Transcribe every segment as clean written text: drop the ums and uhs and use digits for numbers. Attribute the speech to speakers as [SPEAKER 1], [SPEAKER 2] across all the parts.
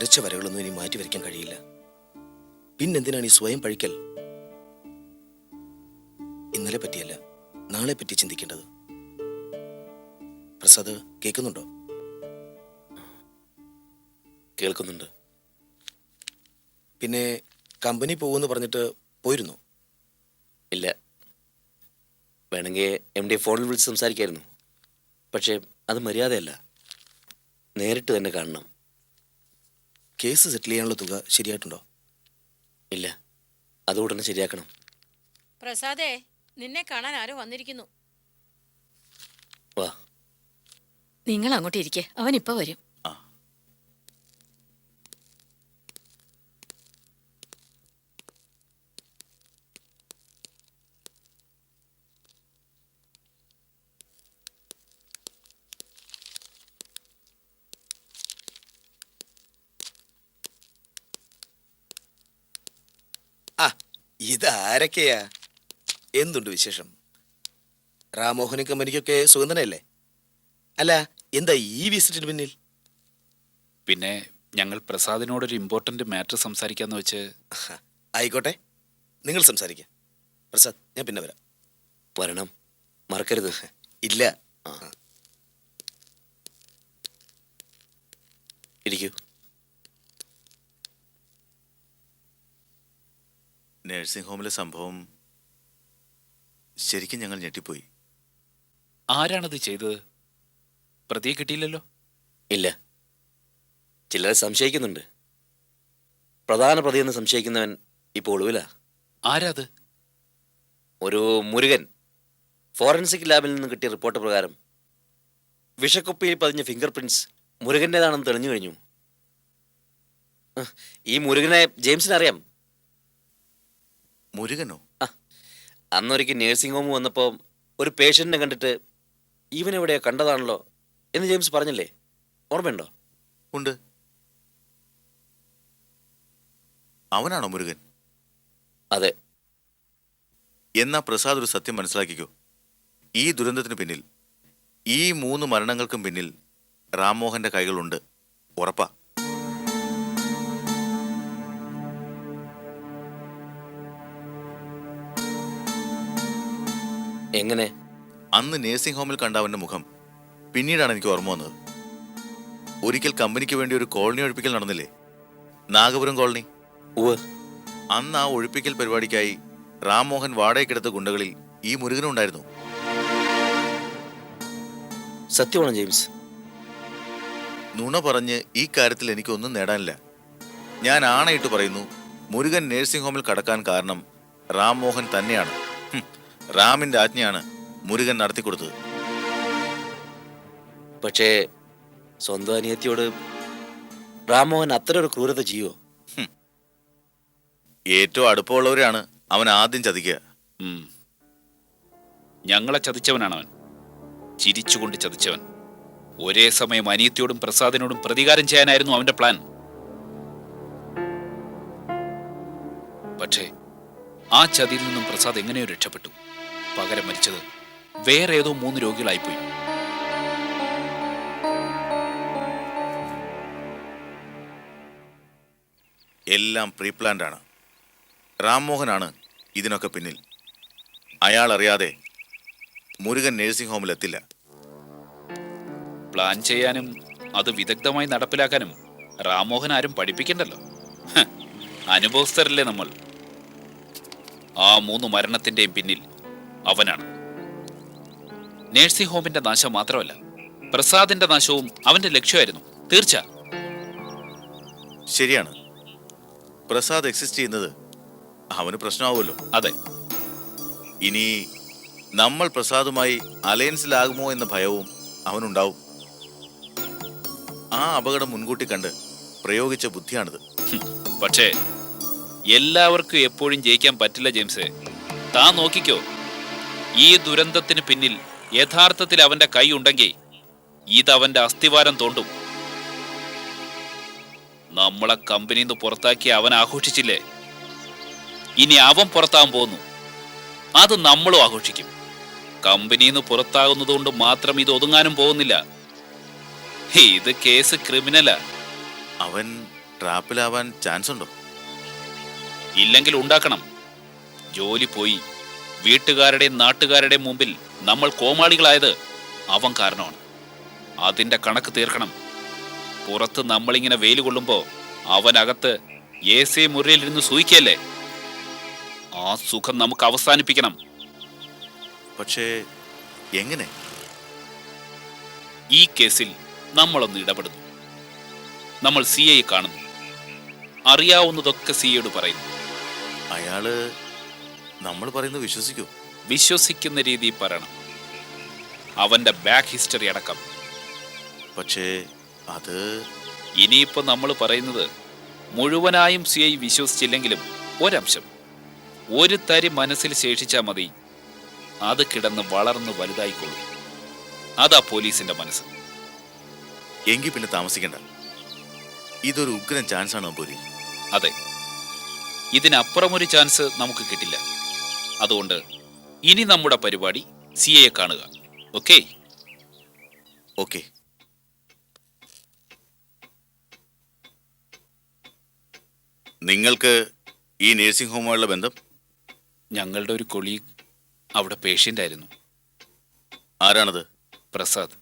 [SPEAKER 1] വരച്ച വരകളൊന്നും ഇനി മാറ്റി വരയ്ക്കാൻ കഴിയില്ല. പിന്നെന്തിനാണ് ഈ സ്വയം പഴിക്കൽ? ഇന്നലെ പറ്റിയല്ല, നാളെ പറ്റി ചിന്തിക്കേണ്ടത്. പ്രസാദ് കേൾക്കുന്നുണ്ടോ?
[SPEAKER 2] കേൾക്കുന്നുണ്ട്.
[SPEAKER 1] പിന്നെ കമ്പനി പോകുമെന്ന് പറഞ്ഞിട്ട് പോയിരുന്നോ?
[SPEAKER 2] ഇല്ല, വേണമെങ്കിൽ MD ഫോണിൽ വിളിച്ച് സംസാരിക്കായിരുന്നു. പക്ഷേ അത് മര്യാദയല്ല. നേരിട്ട് തന്നെ കാണണം.
[SPEAKER 1] കേസ് സെറ്റിൽ ചെയ്യാനുള്ള തുക ശരിയായിട്ടുണ്ടോ?
[SPEAKER 2] ഇല്ല, അത് ഉടനെ ശരിയാക്കണം.
[SPEAKER 3] പ്രസാദേ, നിന്നെ കാണാൻ ആരോ വന്നിരിക്കുന്നു.
[SPEAKER 2] വാ.
[SPEAKER 3] നിങ്ങൾ അങ്ങോട്ട് ഇരിക്കേ, അവൻ ഇപ്പൊ വരും.
[SPEAKER 1] ആ, ഇതാരൊക്കെയാ? എന്തുണ്ട് വിശേഷം? റാമോഹനും കമ്പനിക്കൊക്കെ സുഖം തന്നെയല്ലേ? അല്ല, എന്താ ഈ വിസിറ്റിന് പിന്നിൽ?
[SPEAKER 4] പിന്നെ ഞങ്ങൾ പ്രസാദിനോടൊരു ഇമ്പോർട്ടൻ്റ് മാറ്റർ സംസാരിക്കാന്ന് വെച്ച്.
[SPEAKER 1] ആയിക്കോട്ടെ, നിങ്ങൾ സംസാരിക്കുക. പ്രസാദ്, ഞാൻ പിന്നെ വരാം.
[SPEAKER 2] വരണം, മറക്കരുത്.
[SPEAKER 1] ഇല്ല.
[SPEAKER 2] ഇരിക്കൂ.
[SPEAKER 5] നഴ്സിംഗ് ഹോമിലെ സംഭവം ശരിക്കും ഞങ്ങൾ ഞെട്ടിപ്പോയി.
[SPEAKER 4] ആരാണത് ചെയ്തത്? പ്രതിയെ കിട്ടിയില്ലല്ലോ.
[SPEAKER 2] ഇല്ല, ചിലരെ സംശയിക്കുന്നുണ്ട്. പ്രധാന പ്രതിയെന്ന് സംശയിക്കുന്നവൻ ഇപ്പോൾ ഒളിവിലാ.
[SPEAKER 4] ആരാത്?
[SPEAKER 2] ഒരു മുരുകൻ. ഫോറൻസിക് ലാബിൽ നിന്ന് കിട്ടിയ റിപ്പോർട്ട് പ്രകാരം വിഷക്കുപ്പിയിൽ പതിഞ്ഞ ഫിംഗർ പ്രിന്റ്സ് മുരുകൻ്റെതാണെന്ന് തെളിഞ്ഞു കഴിഞ്ഞു. ഈ മുരുകനെ ജെയിംസിന് അറിയാം.
[SPEAKER 5] മുരുകനോ?
[SPEAKER 2] അന്നൊരിക്കൽ നേഴ്സിംഗ് ഹോം വന്നപ്പോൾ ഒരു പേഷ്യൻറ്റിനെ കണ്ടിട്ട് ഇവനെവിടെയോ കണ്ടതാണല്ലോ എന്ന് ജെയിംസ് പറഞ്ഞില്ലേ? ഓർമ്മയുണ്ടോ?
[SPEAKER 5] ഉണ്ട്. അവനാണോ മുരുകൻ?
[SPEAKER 2] അതെ.
[SPEAKER 5] എന്നാ പ്രസാദ് ഒരു സത്യം മനസ്സിലാക്കിക്കോ. ഈ ദുരന്തത്തിന് പിന്നിൽ, ഈ 3 മരണങ്ങൾക്കും പിന്നിൽ റാംമോഹന്റെ കൈകളുണ്ട്. ഉറപ്പാ.
[SPEAKER 2] എങ്ങനെ?
[SPEAKER 5] അന്ന് നേഴ്സിംഗ് ഹോമിൽ കണ്ട അവന്റെ മുഖം പിന്നീടാണ് എനിക്ക് ഓർമ്മ വന്നത്. ഒരിക്കൽ കമ്പനിക്ക് വേണ്ടി ഒരു കോളനി ഒഴിപ്പിക്കൽ നടന്നില്ലേ, നാഗപുരം കോളനി?
[SPEAKER 2] ഉവ്വ്.
[SPEAKER 5] അന്ന് ആ ഒഴിപ്പിക്കൽ പരിപാടിക്കായി റാംമോഹൻ വാടകയ്ക്കെടുത്ത ഗുണ്ടകളിൽ ഈ മുരുകനും ഉണ്ടായിരുന്നു.
[SPEAKER 2] സത്യമാണോ ജെയിംസ്?
[SPEAKER 5] നുണ പറഞ്ഞ് ഈ കാര്യത്തിൽ എനിക്കൊന്നും നേടാനില്ല. ഞാൻ ആണയിട്ട് പറയുന്നു, മുരുകൻ നേഴ്സിംഗ് ഹോമിൽ കടക്കാൻ കാരണം റാംമോഹൻ തന്നെയാണ്. റാമിന്റെ ആജ്ഞയാണ് മുരുകൻ നടത്തിക്കൊടുത്തത്.
[SPEAKER 2] പക്ഷേ സ്വന്തം അനിയത്തിയോട് റാംമോഹൻ അത്ര ഒരു ക്രൂരത ചെയ്യുമോ?
[SPEAKER 5] ഏറ്റവും അടുപ്പമുള്ളവരെയാണ് അവൻ ആദ്യം ചതിക്കുക.
[SPEAKER 4] ഞങ്ങളെ ചതിച്ചവനാണ് അവൻ. ചിരിച്ചുകൊണ്ട് ചതിച്ചവൻ. ഒരേ സമയം അനിയത്തിയോടും പ്രസാദിനോടും പ്രതികാരം ചെയ്യാനായിരുന്നു അവന്റെ പ്ലാൻ. പക്ഷേ ആ ചതിയിൽ നിന്നും പ്രസാദ് എങ്ങനെയോ രക്ഷപ്പെട്ടു. പകരം മരിച്ചത് വേറെ ഏതോ 3 രോഗികളായിപ്പോയി.
[SPEAKER 5] എല്ലാം പ്രീപ്ലാൻഡ് ആണ്. റാംമോഹനാണ് ഇതിനൊക്കെ പിന്നിൽ. അയാൾ അറിയാതെ മുരുകൻ നേഴ്സിംഗ് ഹോമിൽ എത്തില്ല.
[SPEAKER 4] പ്ലാൻ ചെയ്യാനും അത് വിദഗ്ധമായി നടപ്പിലാക്കാനും റാംമോഹൻ ആരും പഠിപ്പിക്കണ്ടല്ലോ. അനുഭവസ്ഥരല്ലേ നമ്മൾ. ആ 3 മരണത്തിന്റെയും പിന്നിൽ അവനാണ്. നേഴ്സിംഗ് ഹോമിന്റെ നാശം മാത്രമല്ല, പ്രസാദിന്റെ നാശവും അവന്റെ ലക്ഷ്യമായിരുന്നു. തീർച്ച.
[SPEAKER 5] ശരിയാണ്. പ്രസാദ് എക്സിസ്റ്റ് ചെയ്യുന്നത് അവന് പ്രശ്നമാവുമല്ലോ.
[SPEAKER 4] അതെ.
[SPEAKER 5] ഇനി നമ്മൾ പ്രസാദുമായി അലയൻസിലാകുമോ എന്ന ഭയവും അവനുണ്ടാവും. ആ അപകടം മുൻകൂട്ടി കണ്ട് പ്രയോഗിച്ച ബുദ്ധിയാണിത്.
[SPEAKER 4] പക്ഷേ എല്ലാവർക്കും എപ്പോഴും ജയിക്കാൻ പറ്റില്ല ജെയിംസേ. താൻ നോക്കിക്കോ, ഈ ദുരന്തത്തിന് പിന്നിൽ യഥാർത്ഥത്തിൽ അവന്റെ കൈ ഉണ്ടെങ്കിൽ ഇതവന്റെ അസ്ഥിവാരം തോണ്ടും. നമ്മളെ കമ്പനിയിൽ നിന്ന് പുറത്താക്കി അവൻ ആഘോഷിച്ചില്ലേ, ഇനി അവൻ പുറത്താകാൻ പോകുന്നു. അത് നമ്മളും ആഘോഷിക്കും. കമ്പനിയിൽ നിന്ന് പുറത്താകുന്നതുകൊണ്ട് മാത്രം ഇത് ഒതുങ്ങാനും പോകുന്നില്ല. ഇത് കേസ് ക്രിമിനലാ.
[SPEAKER 5] അവൻ ട്രാപ്പിലാവാൻ ചാൻസ് ഉണ്ടോ?
[SPEAKER 4] ഇല്ലെങ്കിൽ ഉണ്ടാക്കണം. ജോലി പോയി വീട്ടുകാരുടെയും നാട്ടുകാരുടെയും മുമ്പിൽ നമ്മൾ കോമാളികളായത് അവൻ കാരണമാണ്. അതിന്റെ കണക്ക് തീർക്കണം. പുറത്ത് നമ്മളിങ്ങനെ വെയിൽ കൊള്ളുമ്പോ അവനകത്ത് AC മുറിയിലിരുന്ന് സൂയിക്കല്ലേ. ആ സുഖം നമുക്ക് അവസാനിപ്പിക്കണം.
[SPEAKER 5] പക്ഷേ എങ്ങനെ?
[SPEAKER 4] ഈ കേസിൽ നമ്മളൊന്ന് ഇടപെടുന്നു. നമ്മൾ CI കാണുന്നു. അറിയാവുന്നതൊക്കെ CIയോട് പറയുന്നു.
[SPEAKER 5] അയാള് നമ്മൾ പറയുന്നത് വിശ്വസിക്കൂ?
[SPEAKER 4] വിശ്വസിക്കുന്ന രീതിയിൽ പറയണം. അവന്റെ ബാക്ക് ഹിസ്റ്ററി അടക്കം.
[SPEAKER 5] പക്ഷേ അത്
[SPEAKER 4] ഇനിയിപ്പോ നമ്മൾ പറയുന്നത് മുഴുവനായും CI വിശ്വസിച്ചില്ലെങ്കിലും ഒരംശം, ഒരു തരി മനസ്സിൽ ശേഷിച്ചാൽ മതി. അത് കിടന്ന് വളർന്ന് വലുതായിക്കൊള്ളും. അതാ പോലീസിന്റെ മനസ്സ്.
[SPEAKER 5] എങ്കിൽ പിന്നെ താമസിക്കണ്ട. ഇതൊരു ഉഗ്രൻ ചാൻസ് ആണ് നമ്പൂരി.
[SPEAKER 4] അതെ, ഇതിനപ്പുറമൊരു ചാൻസ് നമുക്ക് കിട്ടില്ല. അതുകൊണ്ട് ഇനി നമ്മുടെ പരിപാടി CIയെ കാണുക. ഓക്കേ?
[SPEAKER 5] ഓക്കെ. നിങ്ങൾക്ക് ഈ നേഴ്സിംഗ് ഹോമുമായുള്ള ബന്ധം?
[SPEAKER 4] ഞങ്ങളുടെ ഒരു കൊളീഗ് അവിടെ പേഷ്യൻ്റ് ആയിരുന്നു.
[SPEAKER 5] ആരാണത്?
[SPEAKER 4] പ്രസാദ്.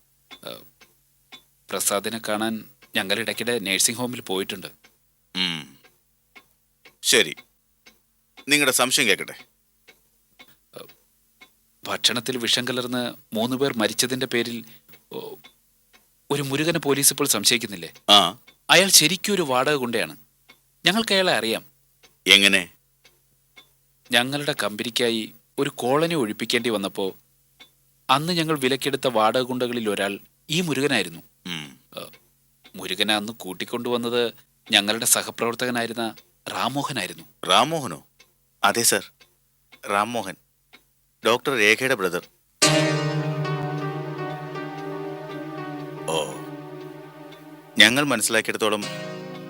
[SPEAKER 4] പ്രസാദിനെ കാണാൻ ഞങ്ങൾ ഇടയ്ക്കിടെ നേഴ്സിംഗ് ഹോമിൽ പോയിട്ടുണ്ട്.
[SPEAKER 5] ഉം. ശരി, നിങ്ങളുടെ സംശയം കേൾക്കട്ടെ.
[SPEAKER 4] ഭക്ഷണത്തിൽ വിഷം കലർന്ന് 3 പേർ മരിച്ചതിന്റെ പേരിൽ ഒരു മുരുകനെ പോലീസ് ഇപ്പോൾ സംശയിക്കുന്നില്ലേ?
[SPEAKER 5] ആ,
[SPEAKER 4] അയാൾ ശരിക്കും ഒരു വാടക കൊണ്ടയാണ്. ഞങ്ങൾക്ക് അയാളെ അറിയാം.
[SPEAKER 5] എങ്ങനെ?
[SPEAKER 4] ഞങ്ങളുടെ കമ്പനിക്കായി ഒരു കോളനി ഒഴിപ്പിക്കേണ്ടി വന്നപ്പോൾ അന്ന് ഞങ്ങൾ വിലക്കെടുത്ത വാടക ഗുണ്ടകളിൽ ഒരാൾ ഈ മുരുകനായിരുന്നു.
[SPEAKER 5] ഉം.
[SPEAKER 4] മുരുകനെ അന്ന് കൂട്ടിക്കൊണ്ടുവന്നത് ഞങ്ങളുടെ സഹപ്രവർത്തകനായിരുന്ന റാംമോഹനായിരുന്നു.
[SPEAKER 5] റാംമോഹനോ? അതെ സർ, റാംമോഹൻ, ഡോക്ടർ രേഖയുടെ ബ്രദർ. ഓ, ഞങ്ങൾ മനസ്സിലാക്കിയിടത്തോളം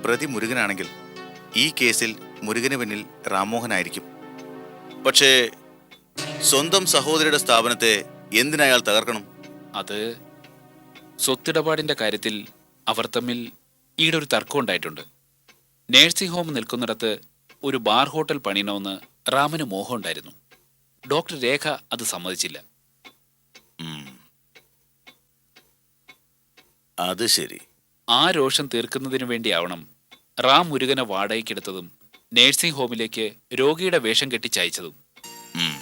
[SPEAKER 5] പ്രതി മുരുകനാണെങ്കിൽ ഈ കേസിൽ മുരുകന് പിന്നിൽ റാംമോഹനായിരിക്കും. പക്ഷേ സ്വന്തം സഹോദരിയുടെ സ്ഥാപനത്തെ എന്തിനയാൾ തകർക്കണം?
[SPEAKER 4] അത് സ്വത്തിടപാടിന്റെ കാര്യത്തിൽ അവർ തമ്മിൽ ഈടെ ഒരു തർക്കം ഉണ്ടായിട്ടുണ്ട്. നേഴ്സിംഗ് ഹോം നിൽക്കുന്നിടത്ത് ഒരു ബാർ ഹോട്ടൽ പണിയണമെന്ന് റാമിന് മോഹം ഉണ്ടായിരുന്നു. ഡോക്ടർ രേഖ അത് സമ്മതിച്ചില്ല.
[SPEAKER 5] അത് ശരി.
[SPEAKER 4] ആ രോഷം തീർക്കുന്നതിനു വേണ്ടിയാവണം റാം മുരുകനെ വാടകയ്ക്കെടുത്തതും നേഴ്സിംഗ് ഹോമിലേക്ക് രോഗിയുടെ വേഷം കെട്ടിച്ചയച്ചതും.
[SPEAKER 5] ഉം.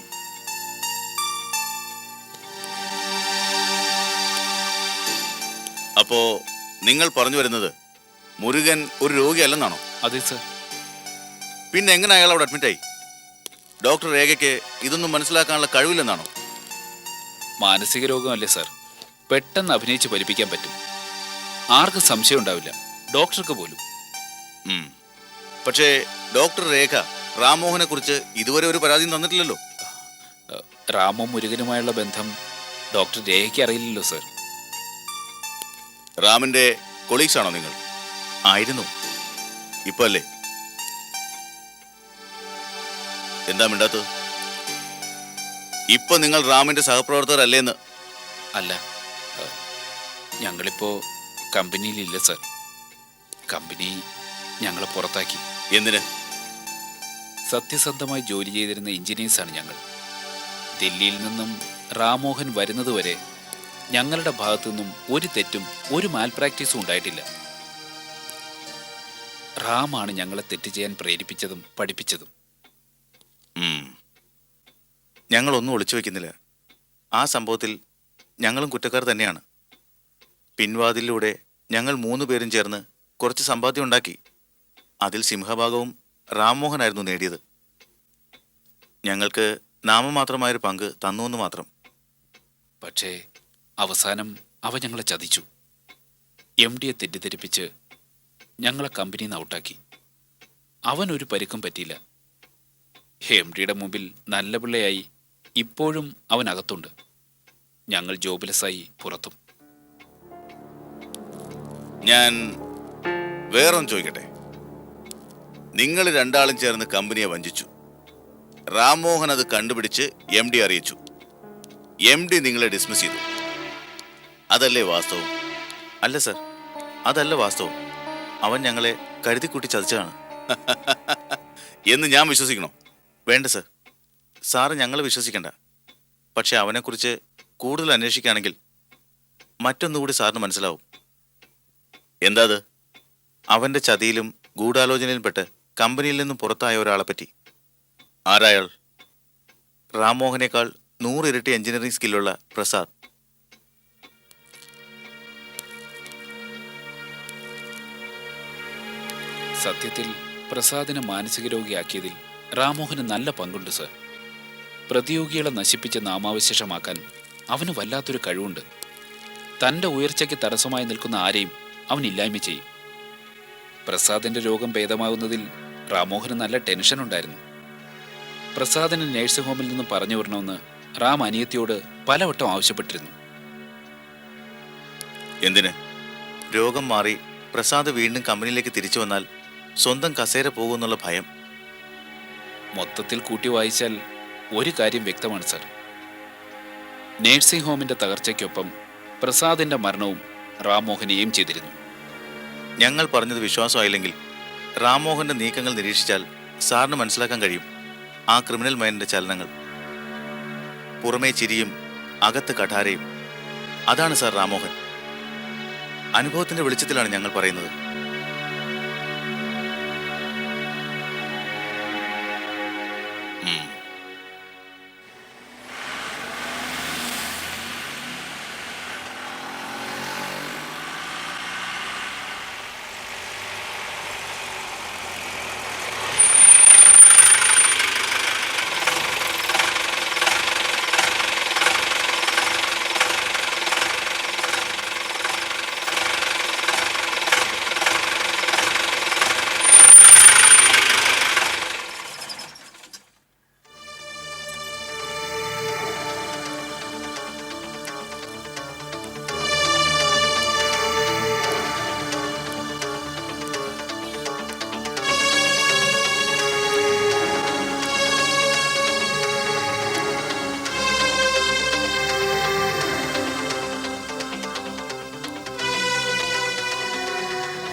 [SPEAKER 5] അപ്പോ നിങ്ങൾ പറഞ്ഞു വരുന്നത് മുരുകൻ ഒരു രോഗിയല്ലെന്നാണോ?
[SPEAKER 4] അതെ സർ.
[SPEAKER 5] പിന്നെ എങ്ങനെ അയാൾ അവിടെ അഡ്മിറ്റായി? ഡോക്ടർ രേഖയ്ക്ക് ഇതൊന്നും മനസ്സിലാക്കാനുള്ള കഴിവില്ലെന്നാണോ?
[SPEAKER 4] മാനസിക രോഗമല്ലേ സർ, പെട്ടെന്ന് അഭിനയിച്ച് ഫലിപ്പിക്കാൻ പറ്റും. ആർക്കും സംശയം ഉണ്ടാവില്ല, ഡോക്ടർക്ക് പോലും.
[SPEAKER 5] പക്ഷേ ഡോക്ടർ രേഖ റാംമോഹനെ കുറിച്ച് ഇതുവരെ ഒരു പരാതിയും തന്നിട്ടില്ലല്ലോ.
[SPEAKER 4] റാമും മുരുകനുമായുള്ള ബന്ധം ഡോക്ടർ രേഖയ്ക്ക് അറിയില്ലല്ലോ സർ.
[SPEAKER 5] റാമിന്റെ കൊളീഗ്സ് ആണോ നിങ്ങൾ? ആയിരുന്നു. ഇപ്പൊ അല്ലേ? എന്താ മിണ്ടാത്തത്? ഇപ്പൊ നിങ്ങൾ റാമിന്റെ സഹപ്രവർത്തകരല്ലേന്ന്?
[SPEAKER 4] അല്ല, ഞങ്ങളിപ്പോ കമ്പനിയിലില്ല സർ. കമ്പനി ഞങ്ങളെ പുറത്താക്കി.
[SPEAKER 5] എന്തിന്?
[SPEAKER 4] സത്യസന്ധമായി ജോലി ചെയ്തിരുന്ന എഞ്ചിനീയേഴ്സാണ് ഞങ്ങൾ. ദില്ലിയിൽ നിന്നും റാംമോഹൻ വരുന്നതുവരെ ഞങ്ങളുടെ ഭാഗത്തു നിന്നും ഒരു തെറ്റും ഒരു മാൽപ്രാക്ടീസും ഉണ്ടായിട്ടില്ല. റാമാണ് ഞങ്ങളെ തെറ്റ് ചെയ്യാൻ പ്രേരിപ്പിച്ചതും പഠിപ്പിച്ചതും.
[SPEAKER 5] ഞങ്ങളൊന്നും ഒളിച്ചു വെക്കുന്നില്ല. ആ സംഭവത്തിൽ ഞങ്ങളും കുറ്റക്കാർ തന്നെയാണ്. പിൻവാതിലൂടെ ഞങ്ങൾ 3 പേരും ചേർന്ന് കുറച്ച് സമ്പാദ്യം ഉണ്ടാക്കി. അതിൽ സിംഹഭാഗവും റാംമോഹനായിരുന്നു നേടിയത്. ഞങ്ങൾക്ക് നാമമാത്രമായൊരു പങ്ക് തന്നുവെന്ന് മാത്രം.
[SPEAKER 4] പക്ഷേ അവസാനം അവ ഞങ്ങളെ ചതിച്ചു. MDയെ തെറ്റിദ്ധരിപ്പിച്ച് ഞങ്ങളെ കമ്പനിയിൽ നിന്ന് ഔട്ടാക്കി. അവനൊരു പരിക്കും പറ്റിയില്ല. MDയുടെ മുമ്പിൽ നല്ല പിള്ളയായി ഇപ്പോഴും അവൻ അകത്തുണ്ട്. ഞങ്ങൾ ജോബ്ലെസ്സായി പുറത്തും.
[SPEAKER 5] ഞാൻ വേറൊന്ന് ചോദിക്കട്ടെ. നിങ്ങൾ രണ്ടാളും ചേർന്ന് കമ്പനിയെ വഞ്ചിച്ചു. റാംമോഹൻ അത് കണ്ടുപിടിച്ച് MD അറിയിച്ചു. MD നിങ്ങളെ ഡിസ്മിസ് ചെയ്തു. അതല്ലേ വാസ്തവം? അല്ല സർ, അതല്ല വാസ്തവം. അവൻ ഞങ്ങളെ കരുതിക്കൂട്ടി ചതിച്ചതാണ്. എന്ന് ഞാൻ വിശ്വസിക്കണോ? വേണ്ട സർ, സാറ് ഞങ്ങൾ വിശ്വസിക്കണ്ട. പക്ഷെ അവനെക്കുറിച്ച് കൂടുതൽ അന്വേഷിക്കുകയാണെങ്കിൽ മറ്റൊന്നുകൂടി സാറിന് മനസ്സിലാവും. എന്താ അത്? അവൻ്റെ ചതിയിലും ഗൂഢാലോചനയിൽപ്പെട്ട് കമ്പനിയിൽ നിന്നും പുറത്തായ ഒരാളെ പറ്റി. ആരായാൾ? റാംമോഹനേക്കാൾ 100 ഇരട്ടി എഞ്ചിനീയറിംഗ് സ്കില്ലുള്ള പ്രസാദ്.
[SPEAKER 4] സത്യത്തിൽ പ്രസാദിനെ മാനസിക രോഗിയാക്കിയതിൽ റാംമോഹന് നല്ല പങ്കുണ്ട് സർ. പ്രതിയോഗികളെ നശിപ്പിച്ച് നാമാവശേഷമാക്കാൻ അവന് വല്ലാത്തൊരു കഴിവുണ്ട്. തൻ്റെ ഉയർച്ചയ്ക്ക് തടസ്സമായി നിൽക്കുന്ന ആരെയും അവൻ ഇല്ലായ്മ ചെയ്യും. പ്രസാദിന്റെ രോഗം ഭേദമാകുന്നതിൽ റാംമോഹന് നല്ല ടെൻഷനുണ്ടായിരുന്നു. പ്രസാദിനെ നേഴ്സിംഗ് ഹോമിൽ നിന്ന് പറഞ്ഞു വിടണമെന്ന് റാം അനിയത്തിയോട് പലവട്ടം ആവശ്യപ്പെട്ടിരുന്നു.
[SPEAKER 5] എന്തിന്? രോഗം മാറി പ്രസാദ് വീണ്ടും കമ്പനിയിലേക്ക് തിരിച്ചു വന്നാൽ സ്വന്തം കസേര പോകുമെന്നുള്ള ഭയം.
[SPEAKER 4] മൊത്തത്തിൽ കൂട്ടി വായിച്ചാൽ ഒരു കാര്യം വ്യക്തമാണ് സർ. നേഴ്സിംഗ് ഹോമിന്റെ തകർച്ചയ്ക്കൊപ്പം പ്രസാദിന്റെ മരണവും റാംമോഹനെയും ചെയ്തിരുന്നു.
[SPEAKER 5] ഞങ്ങൾ പറഞ്ഞത് വിശ്വാസമായില്ലെങ്കിൽ റാംമോഹന്റെ നീക്കങ്ങൾ നിരീക്ഷിച്ചാൽ സാറിന് മനസ്സിലാക്കാൻ കഴിയും ആ ക്രിമിനൽ മൈൻഡിന്റെ ചലനങ്ങൾ. പുറമേ ചിരിയും അകത്ത് കഠാരയും. അതാണ് സാർ റാംമോഹൻ. അനുഭവത്തിന്റെ വെളിച്ചത്തിലാണ് ഞങ്ങൾ പറയുന്നത്.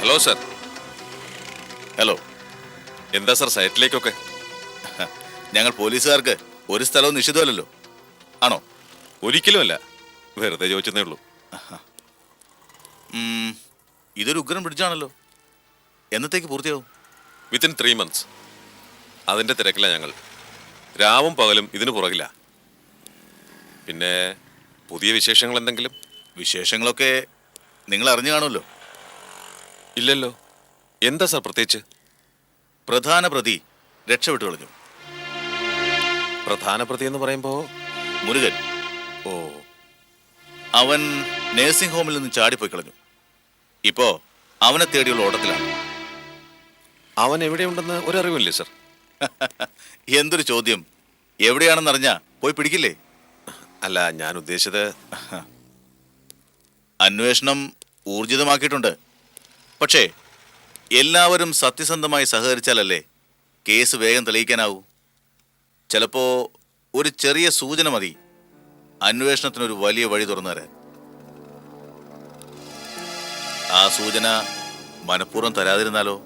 [SPEAKER 6] Hello sir.
[SPEAKER 5] ഹലോ.
[SPEAKER 6] എന്താ സർ സൈറ്റിലേക്കൊക്കെ?
[SPEAKER 5] ഞങ്ങൾ പോലീസുകാർക്ക് ഒരു സ്ഥലവും നിഷിദ്ധമല്ലല്ലോ. ആണോ?
[SPEAKER 6] ഒരിക്കലുമല്ല, വെറുതെ ചോദിച്ചതേ ഉള്ളൂ.
[SPEAKER 5] ഇതൊരു ഉഗ്രൻ ബ്രിഡ്ജാണല്ലോ. എന്നത്തേക്ക് പൂർത്തിയാവും?
[SPEAKER 6] Within 3 months. അതിൻ്റെ തിരക്കില്ല ഞങ്ങൾ. രാവും പകലും ഇതിന് പുറകില്ല. പിന്നെ പുതിയ വിശേഷങ്ങൾ എന്തെങ്കിലും?
[SPEAKER 5] വിശേഷങ്ങളൊക്കെ നിങ്ങൾ അറിഞ്ഞു കാണുമല്ലോ.
[SPEAKER 6] ഇല്ലല്ലോ. എന്താ സർ പ്രത്യേകിച്ച്?
[SPEAKER 5] പ്രധാന പ്രതി രക്ഷപ്പെട്ടു കളഞ്ഞു.
[SPEAKER 6] പ്രധാന പ്രതി എന്ന് പറയുമ്പോൾ
[SPEAKER 5] മുരുകൻ.
[SPEAKER 6] ഓ,
[SPEAKER 5] അവൻ നേഴ്സിംഗ് ഹോമിൽ നിന്ന് ചാടിപ്പോയി കളഞ്ഞു. ഇപ്പോ അവനെ തേടിയുള്ള ഓട്ടത്തിലാണ്.
[SPEAKER 6] അവൻ എവിടെയുണ്ടെന്ന് ഒരറിവില്ലേ സർ?
[SPEAKER 5] എന്തൊരു ചോദ്യം! എവിടെയാണെന്നറിഞ്ഞാ പോയി പിടിക്കില്ലേ?
[SPEAKER 6] അല്ല, ഞാൻ ഉദ്ദേശിച്ചത്
[SPEAKER 5] അന്വേഷണം ഊർജിതമാക്കിയിട്ടുണ്ട്. പക്ഷേ എല്ലാവരും സത്യസന്ധമായി സഹകരിച്ചാലല്ലേ കേസ് വേഗം തെളിയിക്കാനാവൂ. ചിലപ്പോ ഒരു ചെറിയ സൂചന മതി അന്വേഷണത്തിനൊരു വലിയ വഴി തുറന്നു തരാൻ. ആ സൂചന മനഃപൂർവ്വം തരാതിരുന്നാലോ?